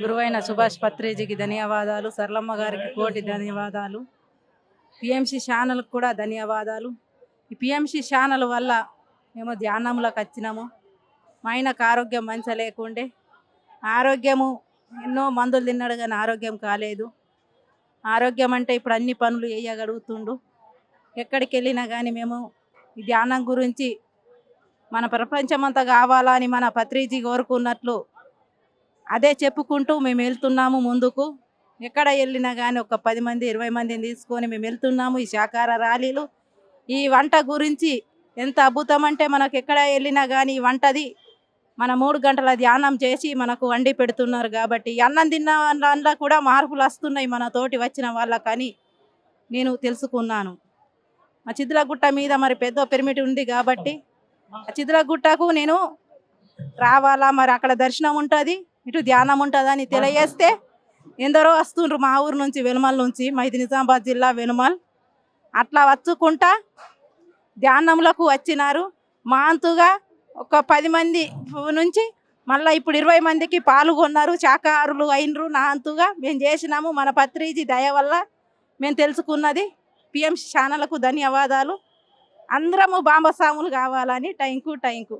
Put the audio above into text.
గురువైన సుభాష్ పత్రేజీకి ధన్యవాదాలు. సరళమ్మ గారికి కోటి ధన్యవాదాలు. పిఎంసి ఛానల్కి కూడా ధన్యవాదాలు. ఈ పిఎంసి ఛానల్ వల్ల మేము ధ్యానంలోకి వచ్చినాము. మా ఆయనకు ఆరోగ్యం మంచిగా లేకుండే, ఆరోగ్యము ఎన్నో మందులు తిన్నాడు కానీ ఆరోగ్యం కాలేదు. ఆరోగ్యం అంటే ఇప్పుడు అన్ని పనులు వేయగలుగుతుండు. ఎక్కడికి వెళ్ళినా కానీ మేము ఈ ధ్యానం గురించి మన ప్రపంచమంతా కావాలని మన పత్రిజీ కోరుకున్నట్లు అదే చెప్పుకుంటూ మేము వెళ్తున్నాము ముందుకు. ఎక్కడ వెళ్ళినా కానీ ఒక 10 మంది 20 మందిని తీసుకొని మేము వెళ్తున్నాము. ఈ శాకాహార ర్యాలీలు, ఈ వంట గురించి ఎంత అద్భుతం అంటే మనకు ఎక్కడ వెళ్ళినా కానీ ఈ వంటది మన 3 గంటల ధ్యానం చేసి మనకు వండి పెడుతున్నారు. కాబట్టి అన్నం తిన్న దాంట్లో కూడా మార్పులు వస్తున్నాయి మన తోటి వచ్చిన వాళ్ళకని నేను తెలుసుకున్నాను. మా చిద్లగుట్ట మీద మరి పెద్ద పిరమిడ్ ఉంది కాబట్టి ఆ చిద్లగుట్టకు నేను రావాలా, మరి అక్కడ దర్శనం ఉంటుంది, ఇటు ధ్యానం ఉంటుందని తెలియజేస్తే ఎందరో వస్తుండ్రు మా ఊరు నుంచి, వెనుమల్ నుంచి. ఇది నిజామాబాద్ జిల్లా వెనుమల్. అట్లా వచ్చుకుంటా ధ్యానంలోకి వచ్చినారు. మా అంతుగా ఒక 10 మంది నుంచి మళ్ళీ ఇప్పుడు 20 మందికి పాల్గొన్నారు, శాకాహారులు అయినరు. నా అంతుగా మేము చేసినాము. మన పత్రిజీ దయ వల్ల మేము తెలుసుకున్నది. పిఎంసి ఛానల్కు ధన్యవాదాలు. అందరము బాంబసాములు కావాలని. Thank you.